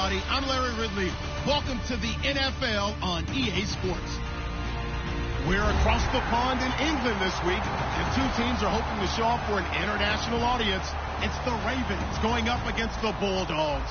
everybody. I'm Larry Ridley. Welcome to the NFL on EA Sports. We're across the pond in England this week, and two teams are hoping to show up for an international audience. It's the Ravens going up against the Bulldogs.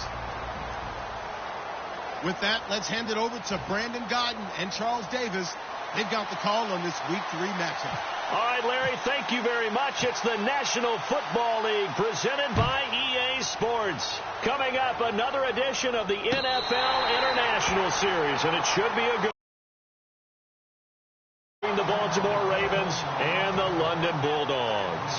With that, let's hand it over to Brandon Godden and Charles Davis. They've got the call on this Week 3 matchup. All right, Larry, thank you very much. It's the National Football League presented by EA Sports. Coming up, another edition of the NFL International Series, and it should be a good the Baltimore Ravens and the London Bulldogs.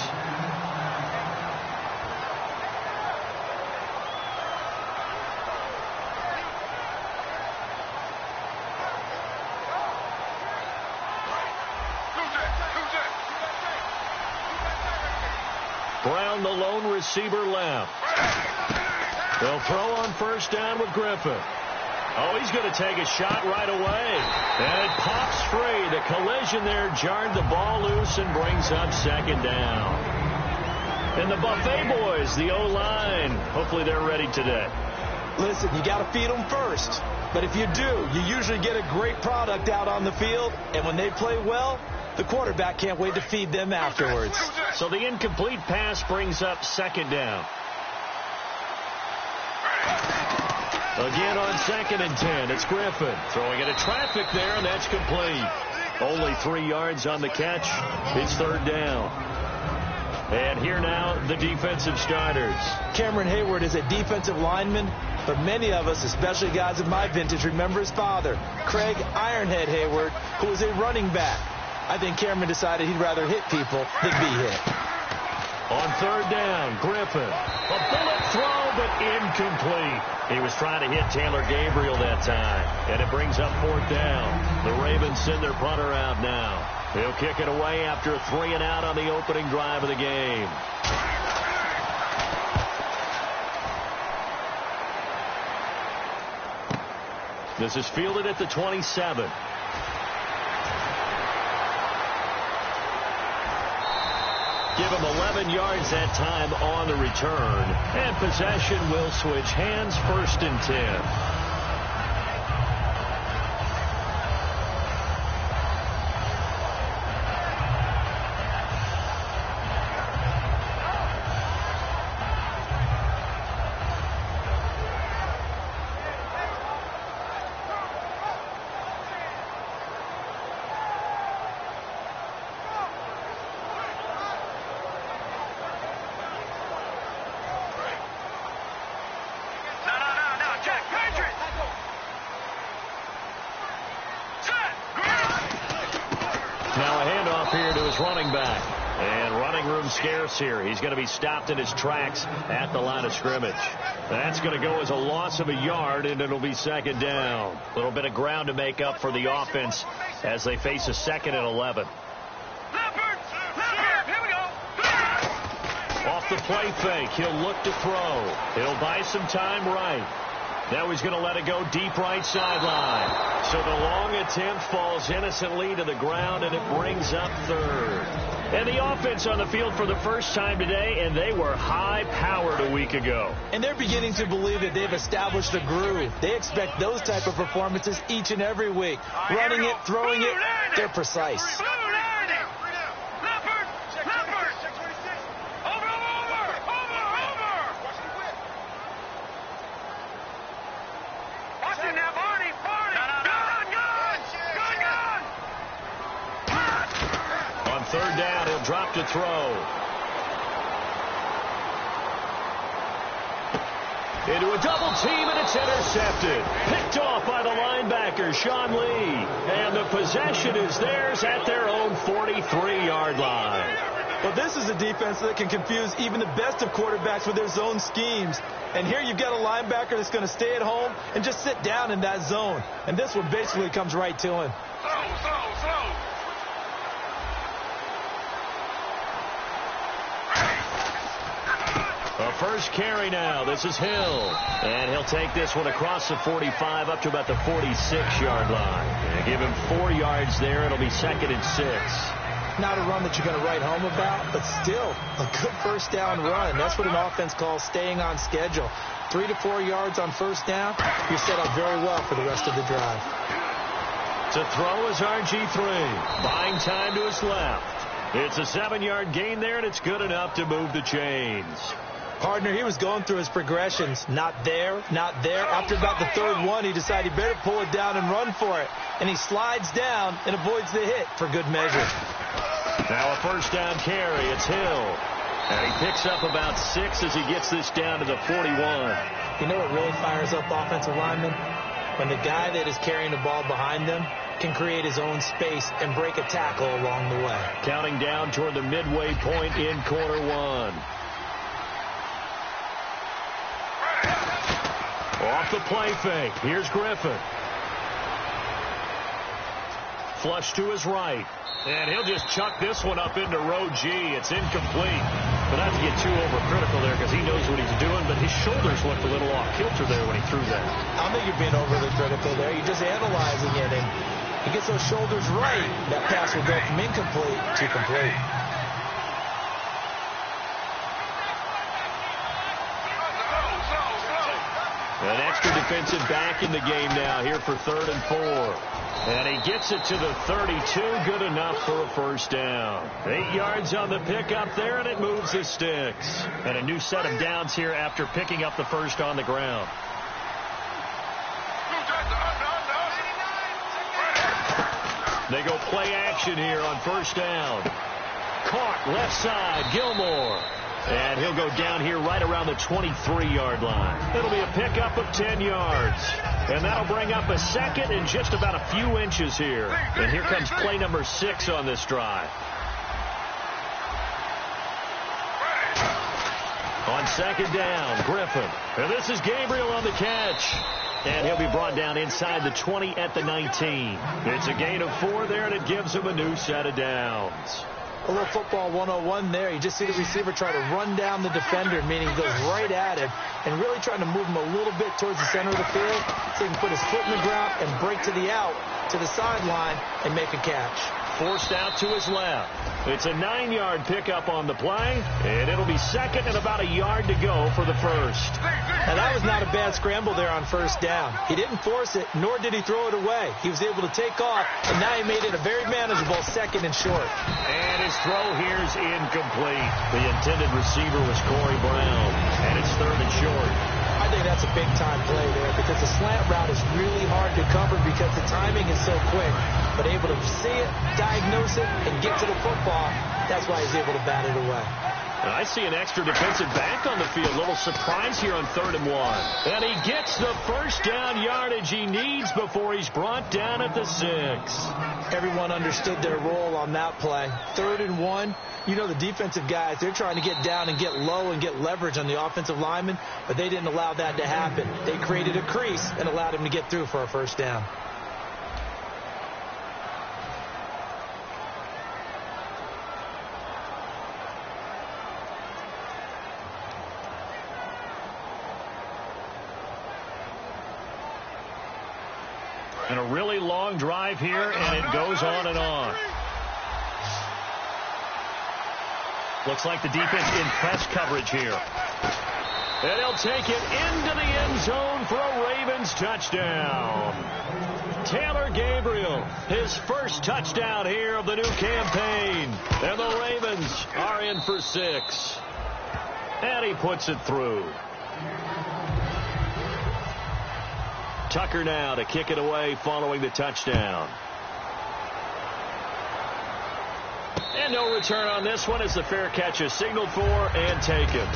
Brown, the lone receiver, left. They'll throw on first down with Griffin. Oh, he's going to take a shot right away. And it pops free. The collision there jarred the ball loose and brings up second down. And the Buffet boys, the O-line, hopefully they're ready today. Listen, you got to feed them first. But if you do, you usually get a great product out on the field. And when they play well, the quarterback can't wait to feed them afterwards. So the incomplete pass brings up second down. Again on 2nd and 10, it's Griffin throwing into traffic there, and that's complete. Only 3 yards on the catch. It's third down. And here now, the defensive starters. Cameron Hayward is a defensive lineman, but many of us, especially guys of my vintage, remember his father, Craig Ironhead Hayward, who was a running back. I think Cameron decided he'd rather hit people than be hit. On third down, Griffin. A bullet throw, but incomplete. He was trying to hit Taylor Gabriel that time, and it brings up fourth down. The Ravens send their punter out now. He'll kick it away after a 3 and out on the opening drive of the game. This is fielded at the 27. Give him 11 yards that time on the return. And possession will switch hands, 1st and 10. Running back, and running room scarce here. He's going to be stopped in his tracks at the line of scrimmage. That's going to go as a loss of a yard, and it'll be second down. A little bit of ground to make up for the offense as they face a 2nd and 11. Off the play fake, he'll look to throw. He'll buy some time right. Now he's going to let it go deep right sideline. So the long attempt falls innocently to the ground, and it brings up third. And the offense on the field for the first time today, and they were high-powered a week ago. And they're beginning to believe that they've established a groove. They expect those type of performances each and every week. Running it, throwing it, they're precise. Third down, he'll drop to throw. Into a double team, and it's intercepted. Picked off by the linebacker, Sean Lee. And the possession is theirs at their own 43-yard line. Well, this is a defense that can confuse even the best of quarterbacks with their zone schemes. And here you've got a linebacker that's going to stay at home and just sit down in that zone. And this one basically comes right to him. Slow. A first carry now. This is Hill. And he'll take this one across the 45 up to about the 46-yard line. And give him 4 yards there. It'll be 2nd and 6. Not a run that you're going to write home about, but still a good first down run. That's what an offense calls staying on schedule. 3 to 4 yards on first down, you're set up very well for the rest of the drive. To throw is RG3. Buying time to his left. It's a 7-yard gain there, and it's good enough to move the chains. Partner, he was going through his progressions. Not there, not there. After about the third one, he decided he better pull it down and run for it. And he slides down and avoids the hit for good measure. Now a first down carry. It's Hill. And he picks up about 6 as he gets this down to the 41. You know what really fires up offensive linemen? When the guy that is carrying the ball behind them can create his own space and break a tackle along the way. Counting down toward the midway point in quarter one. Off the play fake. Here's Griffin. Flush to his right. And he'll just chuck this one up into row G. It's incomplete. But not to get too overcritical there because he knows what he's doing, but his shoulders looked a little off kilter there when he threw that. I don't think you're being overly critical there. You're just analyzing it, and he gets those shoulders right. That pass will go from incomplete to complete. An extra defensive back in the game now here for 3rd and 4. And he gets it to the 32. Good enough for a first down. 8 yards on the pickup there, and it moves the sticks. And a new set of downs here after picking up the first on the ground. They go play action here on first down. Caught left side, Gilmore. And he'll go down here right around the 23-yard line. It'll be a pickup of 10 yards. And that'll bring up a second and just about a few inches here. And here comes play number 6 on this drive. On second down, Griffin. And this is Gabriel on the catch. And he'll be brought down inside the 20 at the 19. It's a gain of 4 there, and it gives him a new set of downs. A little football 101 there. You just see the receiver try to run down the defender, meaning he goes right at him and really trying to move him a little bit towards the center of the field so he can put his foot in the ground and break to the out, to the sideline, and make a catch. Forced out to his left. It's a 9-yard pickup on the play, and it'll be second and about a yard to go for the first. Now, that was not a bad scramble there on first down. He didn't force it, nor did he throw it away. He was able to take off, and now he made it a very manageable second and short. And his throw here is incomplete. The intended receiver was Corey Brown, and it's 3rd and short. I think that's a big-time play there because the slant route is really hard to cover because the timing is so quick. But able to see it, diagnose it, and get to the football, that's why he's able to bat it away. And I see an extra defensive back on the field. A little surprise here on 3rd and 1. And he gets the first down yardage he needs before he's brought down at the 6. Everyone understood their role on that play. 3rd and 1. You know the defensive guys, they're trying to get down and get low and get leverage on the offensive lineman, but they didn't allow that to happen. They created a crease and allowed him to get through for a first down. And a really long drive here, and it goes on and on. Looks like the defense in press coverage here. And he'll take it into the end zone for a Ravens touchdown. Taylor Gabriel, his first touchdown here of the new campaign. And the Ravens are in for 6. And he puts it through. Tucker now to kick it away following the touchdown. And no return on this one as the fair catch is signaled for and taken.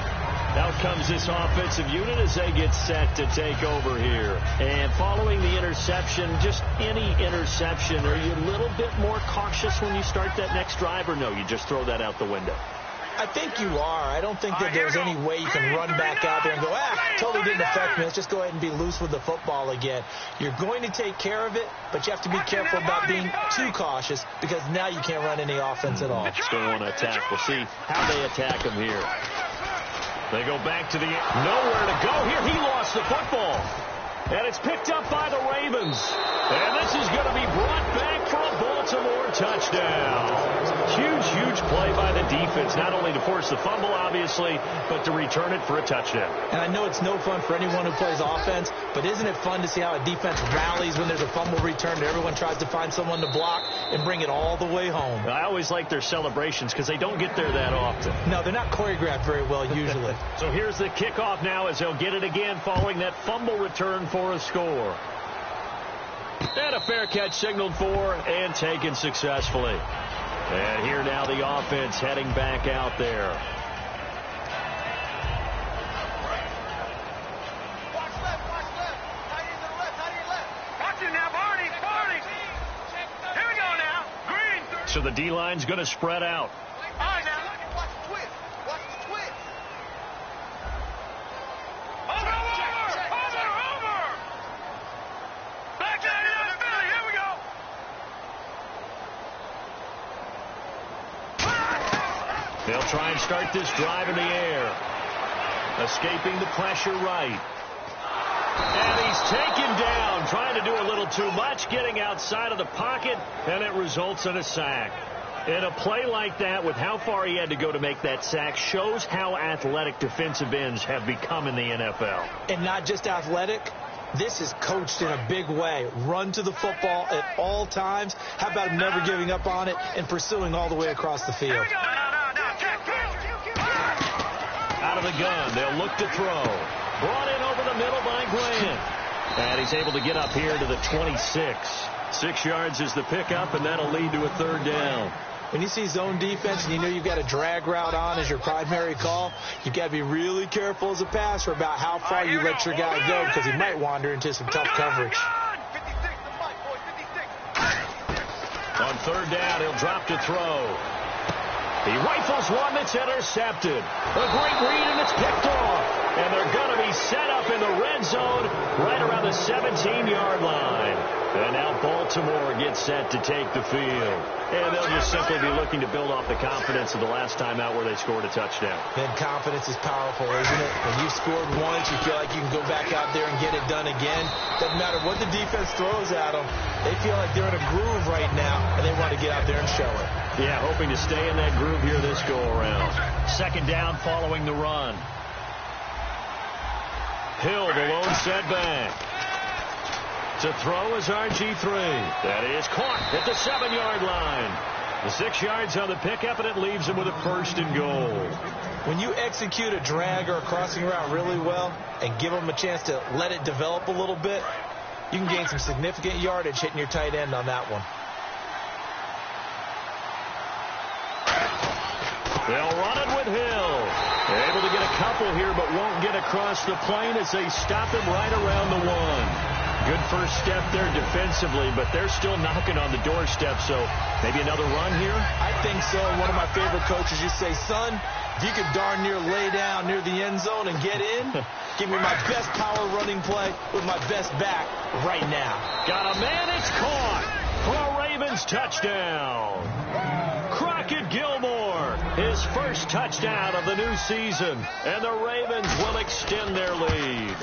Out comes this offensive unit as they get set to take over here. And following the interception, just any interception, are you a little bit more cautious when you start that next drive, or no, you just throw that out the window? I think you are. I don't think that there's any way you can run back out there and go, totally didn't affect me. Let's just go ahead and be loose with the football again. You're going to take care of it, but you have to be careful about being too cautious because now you can't run any offense at all. Still want to attack. We'll see how they attack him here. They go back to the nowhere to go here. He lost the football. And it's picked up by the Ravens. And this is going to be brought back for a Baltimore touchdown. Huge play by the defense, not only to force the fumble, obviously, but to return it for a touchdown. And I know it's no fun for anyone who plays offense, but isn't it fun to see how a defense rallies when there's a fumble return and everyone tries to find someone to block and bring it all the way home? I always like their celebrations because they don't get there that often. No, they're not choreographed very well usually. So here's the kickoff now as they'll get it again following that fumble return for a score. And a fair catch signaled for and taken successfully. And here now the offense heading back out there. Watch left. Tight end to the left. Watch it now, Barney. Here we go now. Green. So the D-line's going to spread out. All right, now. Watch the twist. Over. Back out of Philly. Here we go. They'll try and start this drive in the air. Escaping the pressure right. And he's taken down, trying to do a little too much, getting outside of the pocket, and it results in a sack. And a play like that, with how far he had to go to make that sack, shows how athletic defensive ends have become in the NFL. And not just athletic. This is coached in a big way. Run to the football at all times. How about him never giving up on it and pursuing all the way across the field? Out of the gun, they'll look to throw. Brought in over the middle by Grant. And he's able to get up here to the 26. 6 yards is the pickup, and that'll lead to a third down. When you see zone defense and you know you've got a drag route on as your primary call, you've got to be really careful as a passer about how far you let your guy go because he might wander into some tough coverage. On third down, he'll drop to throw. He rifles one that's intercepted. A great read, and it's picked off. And they're going to be set up in the red zone right around the 17-yard line. And now Baltimore gets set to take the field. And they'll just simply be looking to build off the confidence of the last time out where they scored a touchdown. Then confidence is powerful, isn't it? When you've scored once, you feel like you can go back out there and get it done again. Doesn't matter what the defense throws at them. They feel like they're in a groove right now, and they want to get out there and show it. Yeah, hoping to stay in that groove here this go-around. Second down following the run. Hill, the lone setback. To throw is RG3. That is caught at the 7-yard line. The 6 yards on the pickup, and it leaves him with a first and goal. When you execute a drag or a crossing route really well and give them a chance to let it develop a little bit, you can gain some significant yardage hitting your tight end on that one. They'll run it with Hill. They're able to get a couple here, but won't get across the plane as they stop him right around the 1. Good first step there defensively, but they're still knocking on the doorstep, so maybe another run here? I think so. One of my favorite coaches used to say, son, if you could darn near lay down near the end zone and get in, give me my best power running play with my best back right now. Got a man, it's caught for a Ravens touchdown. Crockett Gilmore, his first touchdown of the new season, and the Ravens will extend their lead.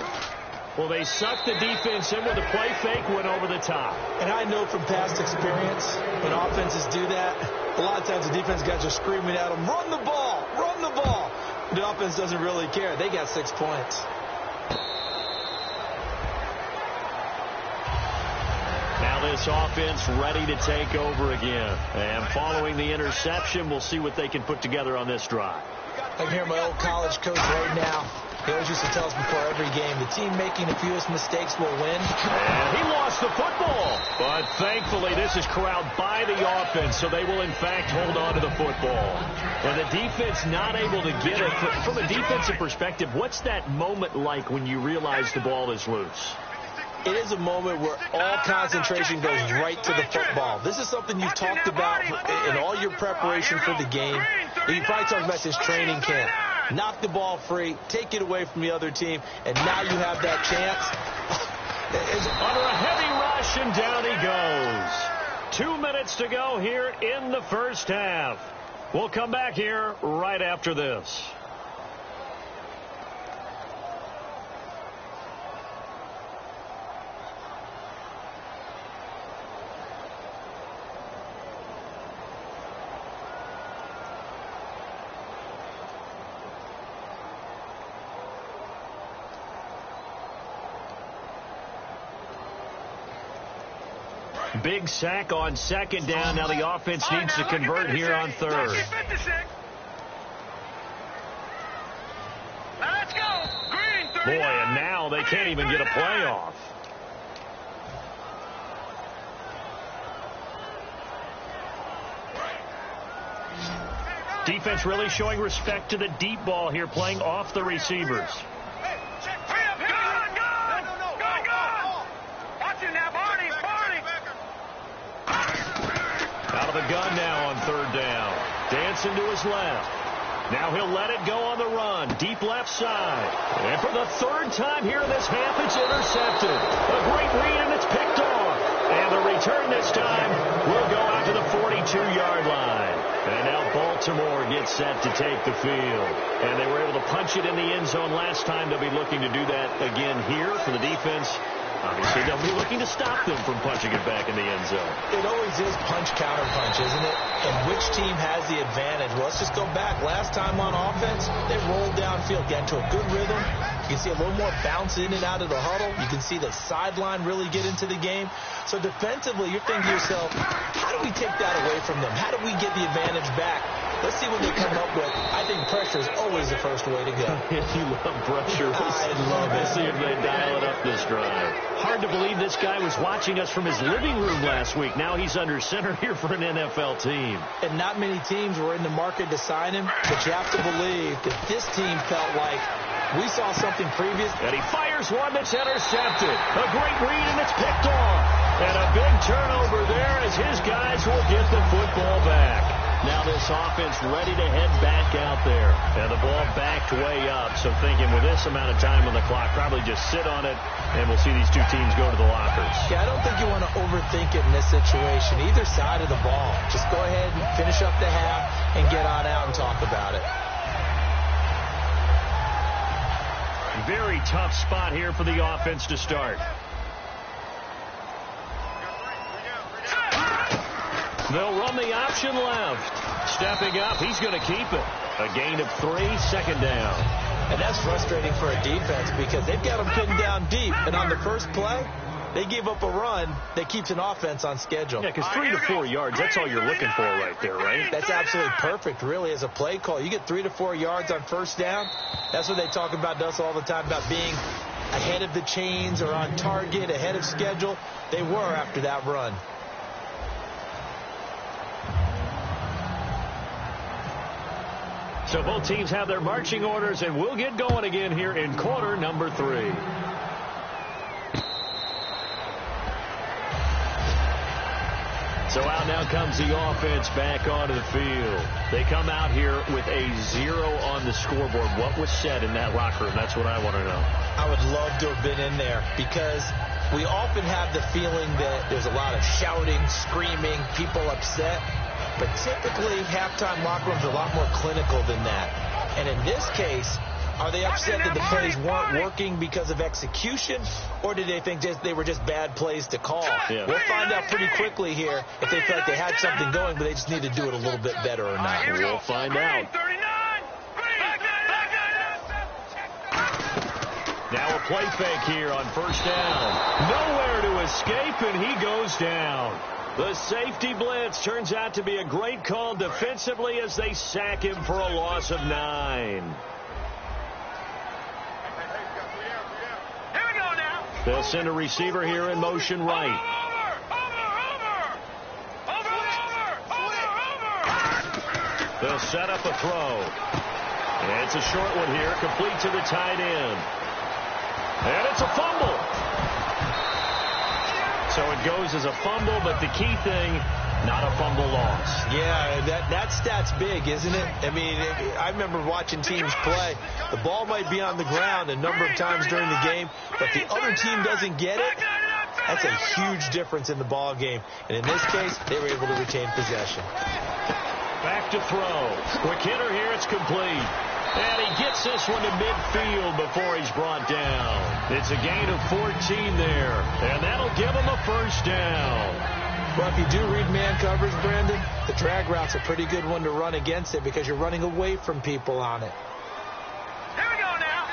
Well, they sucked the defense in with a play fake, went over the top. And I know from past experience, when offenses do that, a lot of times the defense guys are screaming at them, run the ball, run the ball. The offense doesn't really care. They got 6 points. Now this offense ready to take over again. And following the interception, we'll see what they can put together on this drive. I can hear my old college coach right now. He always used to tell us before every game, the team making the fewest mistakes will win. And he lost the football. But thankfully, this is corralled by the offense, so they will, in fact, hold on to the football. And the defense not able to get it. From a defensive perspective, what's that moment like when you realize the ball is loose? It is a moment where all concentration goes right to the football. This is something you talked about in all your preparation for the game. You probably talked about this training camp. Knock the ball free, take it away from the other team, and now you have that chance. Under a heavy rush, and down he goes. 2 minutes to go here in the first half. We'll come back here right after this. Big sack on second down. Now the offense needs to convert here on third. Let's go. Green, 39. Boy, and now they can't even get a play off. Defense really showing respect to the deep ball here, playing off the receivers. Out of the gun now on third down. Dancing to his left. Now he'll let it go on the run. Deep left side. And for the third time here in this half, it's intercepted. A great read, and it's picked off. And the return this time will go out to the 42-yard line. And now Baltimore gets set to take the field. And they were able to punch it in the end zone last time. They'll be looking to do that again here for the defense. Obviously, they'll be looking to stop them from punching it back in the end zone. It always is punch-counter-punch, isn't it? And which team has the advantage? Well, let's just go back. Last time on offense, they rolled downfield, get into a good rhythm. You can see a little more bounce in and out of the huddle. You can see the sideline really get into the game. So defensively, you're thinking to yourself, how do we take that away from them? How do we get the advantage back? Let's see what they come up with. I think pressure is always the first way to go. You love pressure. I love it. Let's see if they dial it up this drive. Hard to believe this guy was watching us from his living room last week. Now he's under center here for an NFL team. And not many teams were in the market to sign him, but you have to believe that this team felt like we saw something previous. And he fires one that's intercepted. A great read, and it's picked off. And a big turnover there as his guys will get the football back. Now this offense ready to head back out there. And the ball backed way up. So thinking with this amount of time on the clock, probably just sit on it, and we'll see these two teams go to the lockers. Yeah, I don't think you want to overthink it in this situation. Either side of the ball. Just go ahead and finish up the half and get on out and talk about it. Very tough spot here for the offense to start. They'll run the option left. Stepping up, he's going to keep it. A gain of 3, second down. And that's frustrating for a defense because they've got them pinned down deep. And on the first play, they give up a run that keeps an offense on schedule. Yeah, because 3 to 4 yards, that's all you're looking for right there, right? That's absolutely perfect, really, as a play call. You get 3 to 4 yards on first down. That's what they talk about us all the time, about being ahead of the chains or on target, ahead of schedule. They were after that run. So both teams have their marching orders, and we'll get going again here in quarter number 3. So out now comes the offense back onto the field. They come out here with a 0 on the scoreboard. What was said in that locker room? That's what I want to know. I would love to have been in there because we often have the feeling that there's a lot of shouting, screaming, people upset. But typically, halftime locker rooms are a lot more clinical than that. And in this case, are they upset that the plays weren't working because of execution, or did they think they were just bad plays to call? Yeah. We'll find out pretty quickly here if they felt like they had something going, but they just need to do it a little bit better or not. We'll find out. Now a play fake here on first down. Nowhere to escape, and he goes down. The safety blitz turns out to be a great call defensively as they sack him for a loss of 9. Here we go now. They'll send a receiver here in motion right. They'll set up a throw. And it's a short one here, complete to the tight end. And it's a fumble. So it goes as a fumble, but the key thing, not a fumble loss. Yeah, that stat's big, isn't it? I mean, I remember watching teams play. The ball might be on the ground a number of times during the game, but the other team doesn't get it. That's a huge difference in the ball game. And in this case, they were able to retain possession. Back to throw. Quick hitter here, it's complete. And he gets this one to midfield before he's brought down. It's a gain of 14 there. And that'll give him a first down. Well, if you do read man coverage, Brandon, the drag route's a pretty good one to run against it because you're running away from people on it. Here we go now.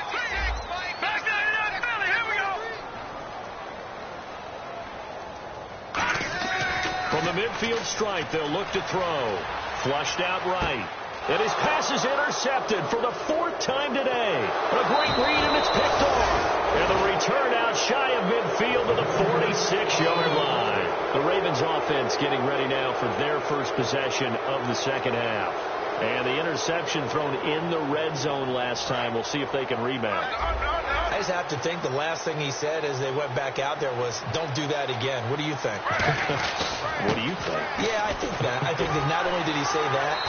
Back to the Philly. Here we go. From the midfield stripe, they'll look to throw. Flushed out right. And his pass is intercepted for the 4th time today. A great read, and it's picked off. And the return out shy of midfield to the 46-yard line. The Ravens offense getting ready now for their first possession of the second half. And the interception thrown in the red zone last time. We'll see if they can rebound. I just have to think the last thing he said as they went back out there was, don't do that again. What do you think? What do you think? Yeah, I think that. I think that not only did he say that,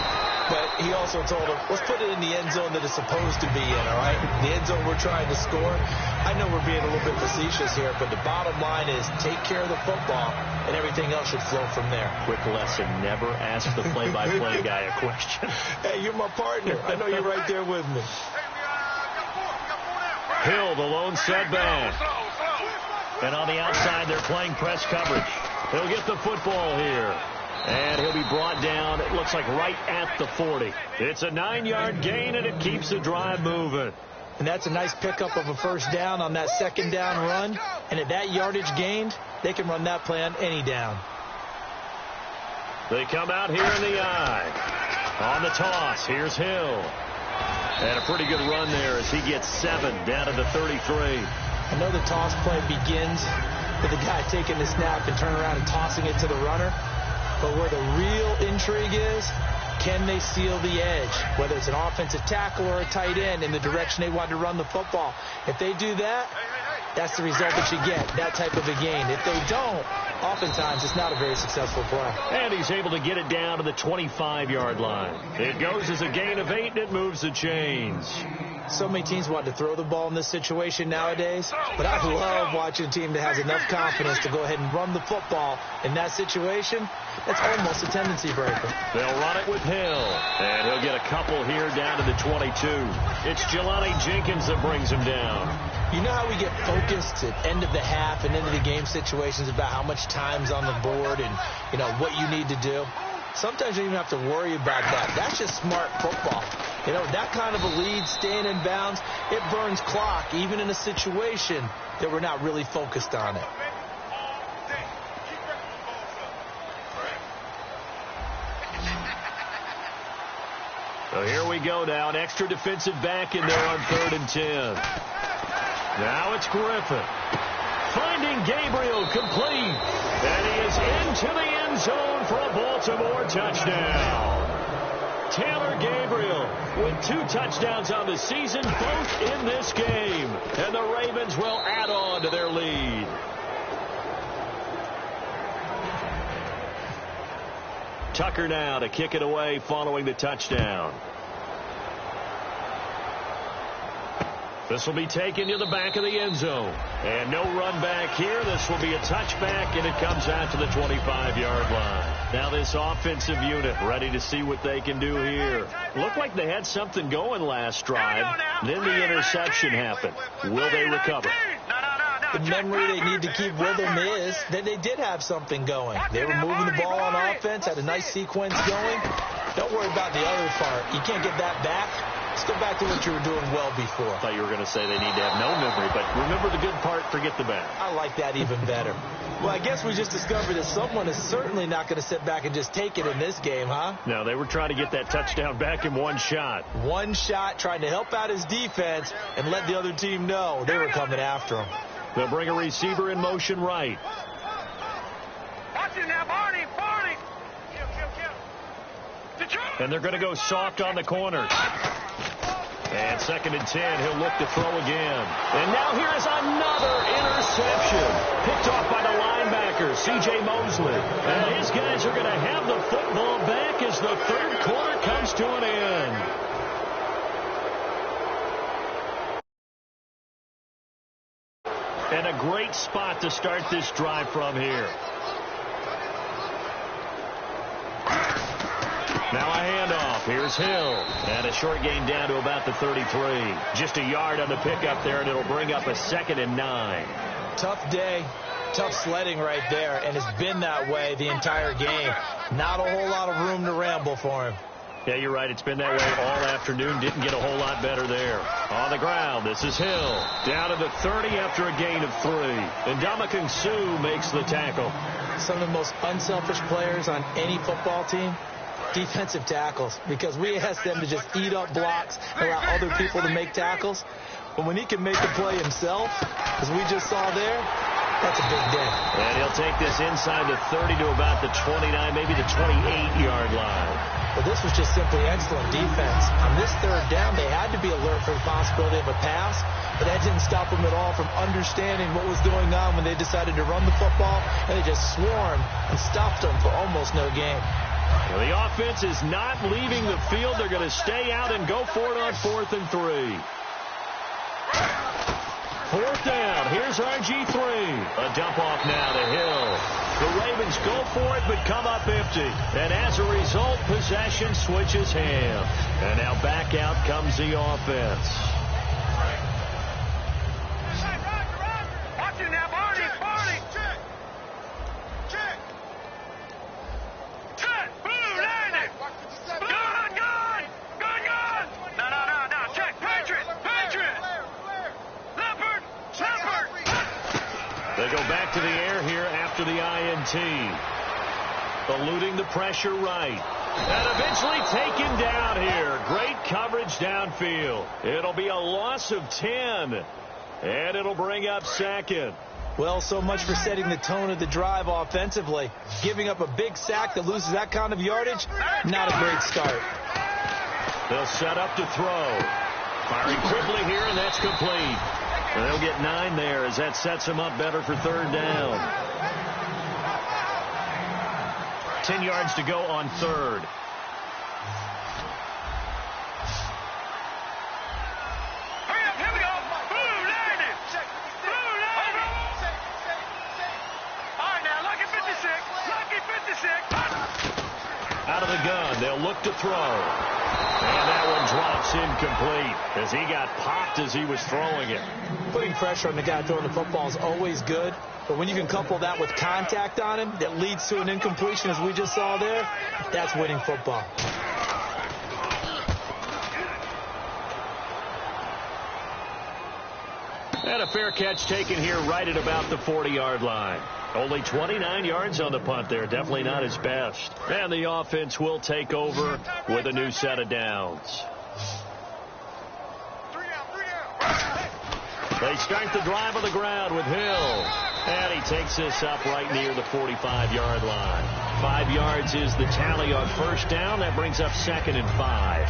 but he also told him, let's put it in the end zone that it's supposed to be in, all right? The end zone we're trying to score. I know we're being a little bit facetious here, but the bottom line is take care of the football, and everything else should flow from there. Quick lesson, never ask the play-by-play guy a question. Hey, you're my partner. I know you're right there with me. Hill, the lone setback. And on the outside, they're playing press coverage. He'll get the football here. And he'll be brought down, it looks like right at the 40. It's a 9-yard gain, and it keeps the drive moving. And that's a nice pickup of a first down on that second down run. And at that yardage gained, they can run that play on any down. They come out here in the eye. On the toss, here's Hill. And a pretty good run there as he gets 7 down to the 33. I know the toss play begins with the guy taking the snap and turning around and tossing it to the runner. But where the real intrigue is, can they seal the edge? Whether it's an offensive tackle or a tight end in the direction they want to run the football. If they do that, that's the result that you get, that type of a gain. If they don't, oftentimes it's not a very successful play. And he's able to get it down to the 25-yard line. It goes as a gain of 8, and it moves the chains. So many teams want to throw the ball in this situation nowadays, but I love watching a team that has enough confidence to go ahead and run the football in that situation. That's almost a tendency breaker. They'll run it with Hill, and he'll get a couple here down to the 22. It's Jelani Jenkins that brings him down. You know how we get focused at end of the half and into the game situations about how much time's on the board and, you know, what you need to do? Sometimes you don't even have to worry about that. That's just smart football. You know, that kind of a lead, staying in bounds, it burns clock, even in a situation that we're not really focused on it. So here we go now, an extra defensive back in there on 3rd and 10. Now it's Griffin. Finding Gabriel complete. And he is into the end zone for a Baltimore touchdown. Taylor Gabriel with 2 touchdowns on the season, both in this game. And the Ravens will add on to their lead. Tucker now to kick it away following the touchdown. This will be taken to the back of the end zone. And no run back here. This will be a touchback, and it comes out to the 25-yard line. Now this offensive unit ready to see what they can do here. Looked like they had something going last drive. Then the interception happened. Will they recover? The memory they need to keep with them is that they did have something going. They were moving the ball on offense, had a nice sequence going. Don't worry about the other part. You can't get that back. Let's go back to what you were doing well before. I thought you were going to say they need to have no memory, but remember the good part, forget the bad. I like that even better. Well, I guess we just discovered that someone is certainly not going to sit back and just take it in this game, huh? No, they were trying to get that touchdown back in one shot. One shot, trying to help out his defense and let the other team know they were coming after him. They'll bring a receiver in motion right. Watch it now, Barney. And they're going to go soft on the corners. And 2nd and 10, he'll look to throw again. And now here is another interception. Picked off by the linebacker, C.J. Mosley. And his guys are going to have the football back as the 3rd quarter comes to an end. And a great spot to start this drive from here. Now a handoff. Here's Hill. And a short gain down to about the 33. Just a yard on the pickup there, and it'll bring up a 2nd and 9. Tough day. Tough sledding right there, and it's been that way the entire game. Not a whole lot of room to ramble for him. Yeah, you're right. It's been that way all afternoon. Didn't get a whole lot better there. On the ground, this is Hill. Down to the 30 after a gain of 3. And Ndamukong Suh makes the tackle. some of the most unselfish players on any football team? Defensive tackles, because we ask them to just eat up blocks and allow other people to make tackles. But when he can make the play himself, as we just saw there, that's a big day. And he'll take this inside the 30 to about the 29, maybe the 28-yard line. Well, this was just simply excellent defense. On this third down, they had to be alert for the possibility of a pass, but that didn't stop them at all from understanding what was going on when they decided to run the football, and they just swarmed and stopped them for almost no gain. Well, the offense is not leaving the field. They're going to stay out and go for it on 4th and 3. 4th down. Here's RG3. A dump off now to Hill. The Ravens go for it but come up empty. And as a result, possession switches hands. And now back out comes the offense. Watch it now, Barney. Check. Boom, landed. Gun. No. Check. Patriot. Leopard. They go back to the air here after the INT. Eluding the pressure right. And eventually taken down here. Great coverage downfield. It'll be a loss of 10. And it'll bring up 2nd. Well, so much for setting the tone of the drive offensively. Giving up a big sack that loses that kind of yardage, not a great start. They'll set up to throw. Firing quickly here, and that's complete. They'll get 9 there as that sets them up better for 3rd down. 10 yards to go on 3rd. Here we go. Boom, landed. All right, now, lucky 56. Out of the gun, they'll look to throw. And that one drops incomplete as he got popped as he was throwing it. Putting pressure on the guy throwing the football is always good, but when you can couple that with contact on him that leads to an incompletion as we just saw there, that's winning football. And a fair catch taken here right at about the 40-yard line. Only 29 yards on the punt there. Definitely not his best. And the offense will take over with a new set of downs. They start the drive on the ground with Hill. And he takes this up right near the 45-yard line. 5 yards is the tally on 1st down. That brings up 2nd and 5.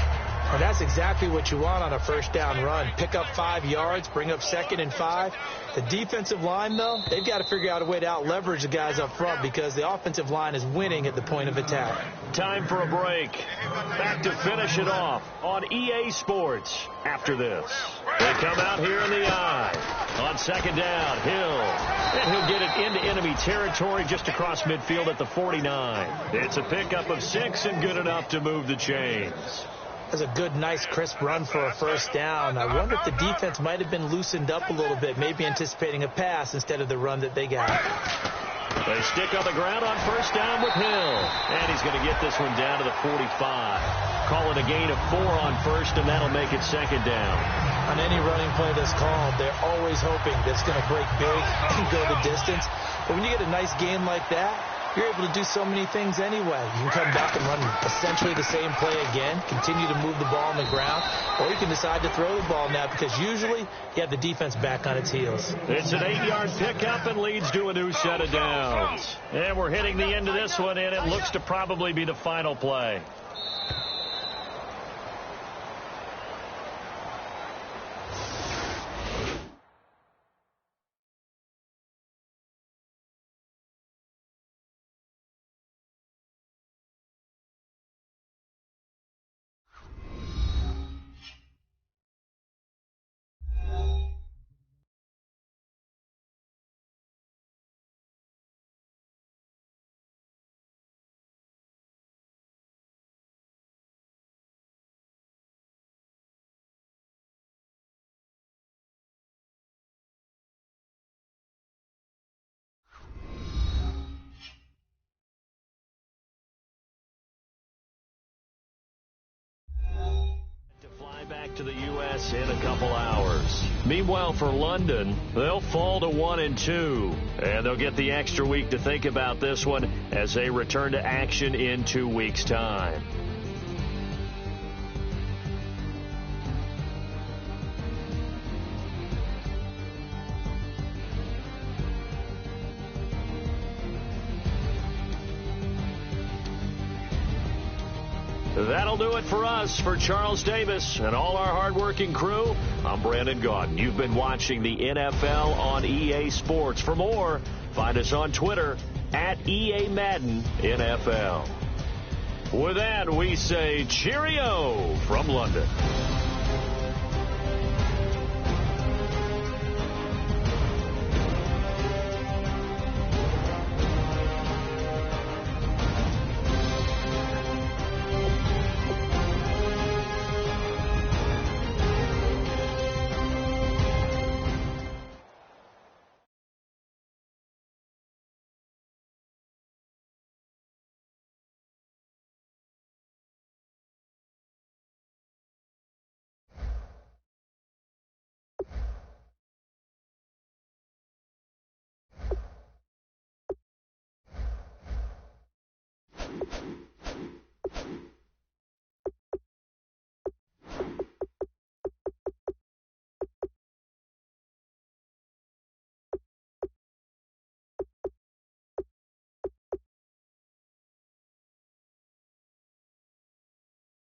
And that's exactly what you want on a 1st down run. Pick up 5 yards, bring up 2nd and 5. The defensive line, though, they've got to figure out a way to out-leverage the guys up front because the offensive line is winning at the point of attack. Time for a break. Back to finish it off on EA Sports after this. They come out here in the eye. On 2nd down, Hill. And he'll get it into enemy territory just across midfield at the 49. It's a pickup of 6 and good enough to move the chains. That's a good, nice, crisp run for a 1st down. I wonder if the defense might have been loosened up a little bit, maybe anticipating a pass instead of the run that they got. They stick on the ground on 1st down with Hill. And he's going to get this one down to the 45. Call it a gain of 4 on 1st, and that'll make it 2nd down. On any running play that's called, they're always hoping that it's going to break big and go the distance. But when you get a nice game like that, you're able to do so many things anyway. You can come back and run essentially the same play again, continue to move the ball on the ground, or you can decide to throw the ball now because usually you have the defense back on its heels. It's an 8-yard pickup and leads to a new set of downs. And we're hitting the end of this one, and it looks to probably be the final play. to the U.S. in a couple hours. Meanwhile, for London, they'll fall to 1-2. And they'll get the extra week to think about this one as they return to action in 2 weeks' time. That'll do it for us. For Charles Davis and all our hardworking crew, I'm Brandon Gaudin. You've been watching the NFL on EA Sports. For more, find us on Twitter at EA Madden NFL. With that, we say cheerio from London.